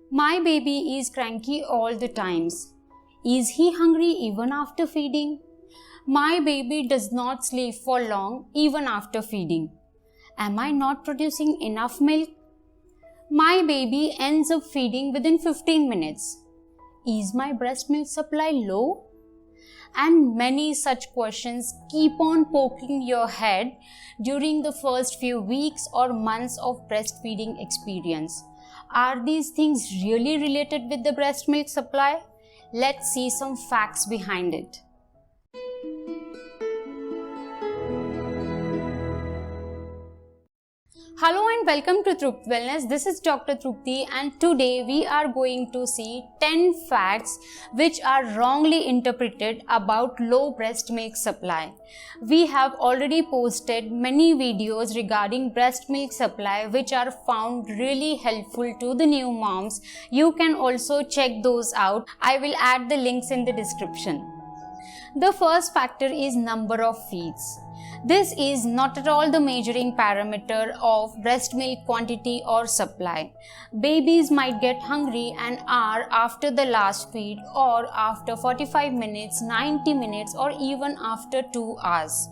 My baby is cranky all the times. Is he hungry even after feeding? My baby does not sleep for long even after feeding. Am I not producing enough milk? My baby ends up feeding within 15 minutes. Is my breast milk supply low? And many such questions keep on poking your head during the first few weeks or months of breastfeeding experience. Are these things really related with the breast milk supply? Let's see some facts behind it. Hello and welcome to Trupti Wellness. This is Dr. Trupti and today we are going to see 10 facts which are wrongly interpreted about low breast milk supply. We have already posted many videos regarding breast milk supply which are found really helpful to the new moms. You can also check those out. I will add the links in the description. The first factor is number of feeds. This is not at all the measuring parameter of breast milk quantity or supply. Babies might get hungry an hour after the last feed or after 45 minutes, 90 minutes or even after 2 hours.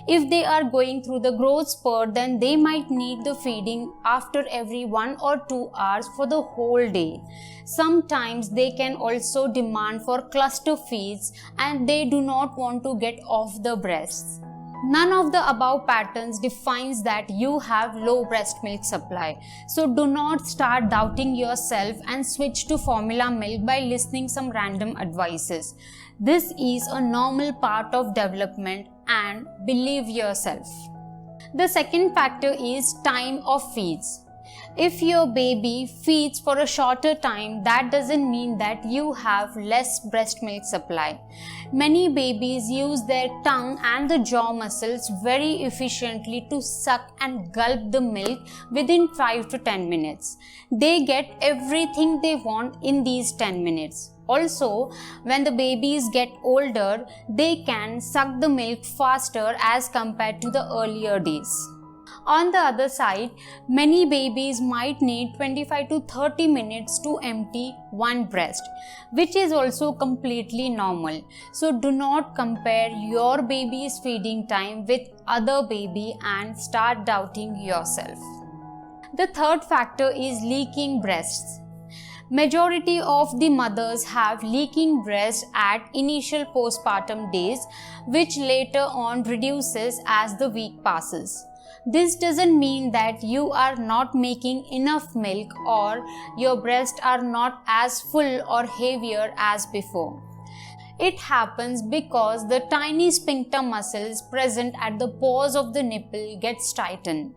If they are going through the growth spurt, then they might need the feeding after every 1 or 2 hours for the whole day. Sometimes they can also demand for cluster feeds and they do not want to get off the breasts. None of the above patterns defines that you have low breast milk supply. So do not start doubting yourself and switch to formula milk by listening some random advices. This is a normal part of development and believe yourself. The second factor is time of feeds. If your baby feeds for a shorter time, that doesn't mean that you have less breast milk supply. Many babies use their tongue and the jaw muscles very efficiently to suck and gulp the milk within 5 to 10 minutes. They get everything they want in these 10 minutes. Also, when the babies get older, they can suck the milk faster as compared to the earlier days. On the other side, many babies might need 25 to 30 minutes to empty one breast, which is also completely normal. So do not compare your baby's feeding time with other baby and start doubting yourself. The third factor is leaking breasts. Majority of the mothers have leaking breasts at initial postpartum days, which later on reduces as the week passes. This doesn't mean that you are not making enough milk or your breasts are not as full or heavier as before. It happens because the tiny sphincter muscles present at the pores of the nipple gets tightened.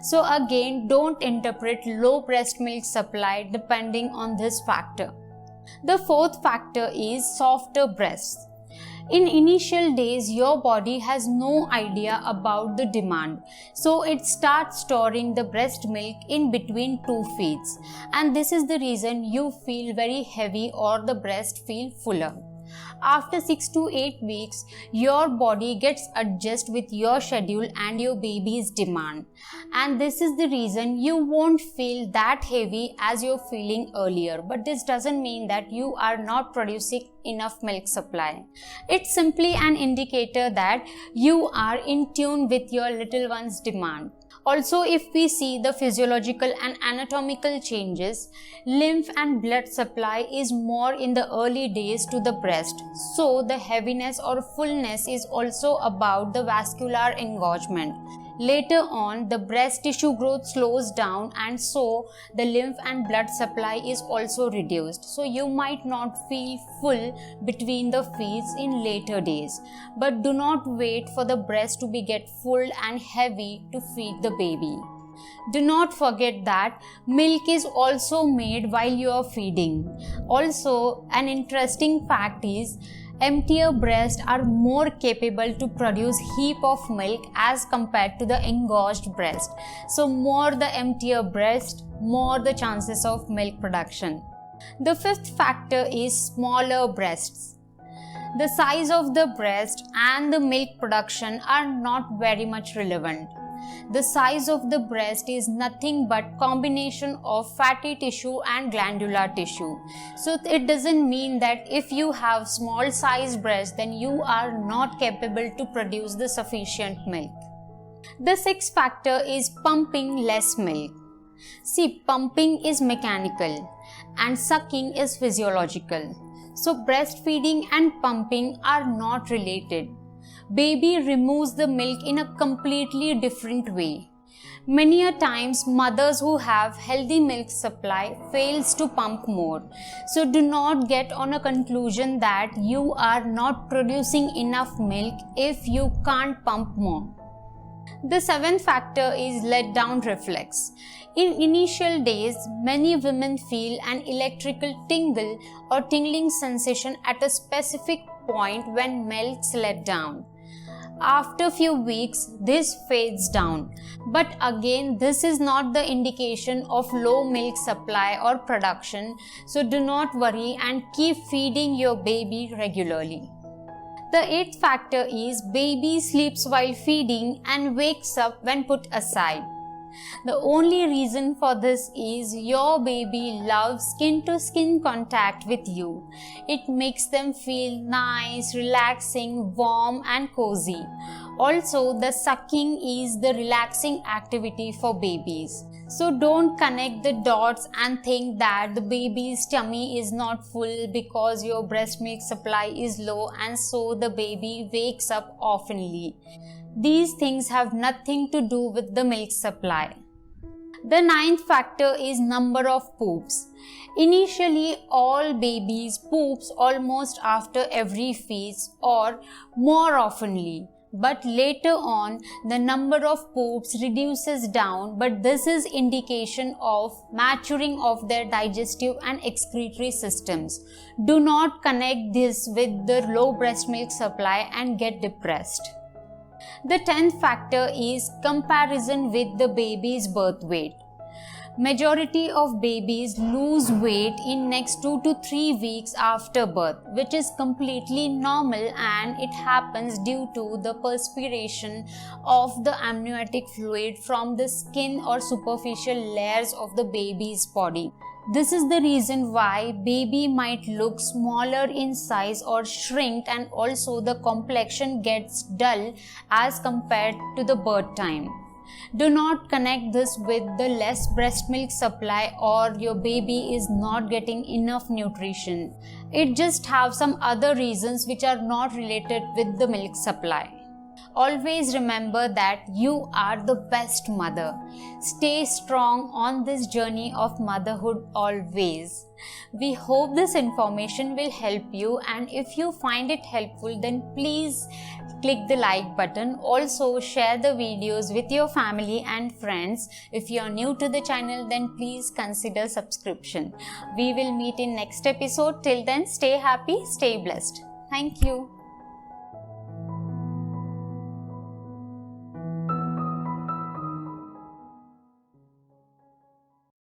So again, don't interpret low breast milk supply depending on this factor. The fourth factor is softer breasts. In initial days, your body has no idea about the demand, so it starts storing the breast milk in between two feeds, and this is the reason you feel very heavy or the breast feel fuller. After 6 to 8 weeks, your body gets adjusted with your schedule and your baby's demand. And this is the reason you won't feel that heavy as you're feeling earlier. But this doesn't mean that you are not producing enough milk supply. It's simply an indicator that you are in tune with your little one's demand. Also, if we see the physiological and anatomical changes, lymph and blood supply is more in the early days to the breast. So, the heaviness or fullness is also about the vascular engorgement. Later on, the breast tissue growth slows down and so the lymph and blood supply is also reduced. So you might not feel full between the feeds in later days. But do not wait for the breast to get full and heavy to feed the baby. Do not forget that milk is also made while you are feeding. Also, an interesting fact is emptier breasts are more capable to produce heap of milk as compared to the engorged breast. So more the emptier breast, more the chances of milk production. The fifth factor is smaller breasts. The size of the breast and the milk production are not very much relevant. The size of the breast is nothing but combination of fatty tissue and glandular tissue. So it doesn't mean that if you have small size breast, then you are not capable to produce the sufficient milk. The sixth factor is pumping less milk. See, pumping is mechanical and sucking is physiological. So breastfeeding and pumping are not related. Baby removes the milk in a completely different way. Many a times mothers who have healthy milk supply fails to pump more. So do not get on a conclusion that you are not producing enough milk if you can't pump more. The seventh factor is letdown reflex. In initial days, many women feel an electrical tingle or tingling sensation at a specific point when milk's let down. After few weeks, this fades down. But again, this is not the indication of low milk supply or production, so do not worry and keep feeding your baby regularly. The eighth factor is baby sleeps while feeding and wakes up when put aside. The only reason for this is your baby loves skin-to-skin contact with you. It makes them feel nice, relaxing, warm and cozy. Also, the sucking is the relaxing activity for babies. So don't connect the dots and think that the baby's tummy is not full because your breast milk supply is low and so the baby wakes up oftenly. These things have nothing to do with the milk supply. The ninth factor is number of poops. Initially, all babies poops almost after every feed or more oftenly. But later on, the number of poops reduces down, but this is indication of maturing of their digestive and excretory systems. Do not connect this with the low breast milk supply and get depressed. The 10th factor is comparison with the baby's birth weight. Majority of babies lose weight in next 2 to 3 weeks after birth, which is completely normal and it happens due to the perspiration of the amniotic fluid from the skin or superficial layers of the baby's body. This is the reason why baby might look smaller in size or shrink, and also the complexion gets dull as compared to the birth time. Do not connect this with the less breast milk supply or your baby is not getting enough nutrition. It just have some other reasons which are not related with the milk supply. Always remember that you are the best mother. Stay strong on this journey of motherhood always. We hope this information will help you, and if you find it helpful, then please click the like button. Also share the videos with your family and friends. If you are new to the channel, then please consider subscription. We will meet in next episode. Till then, stay happy, stay blessed. Thank you.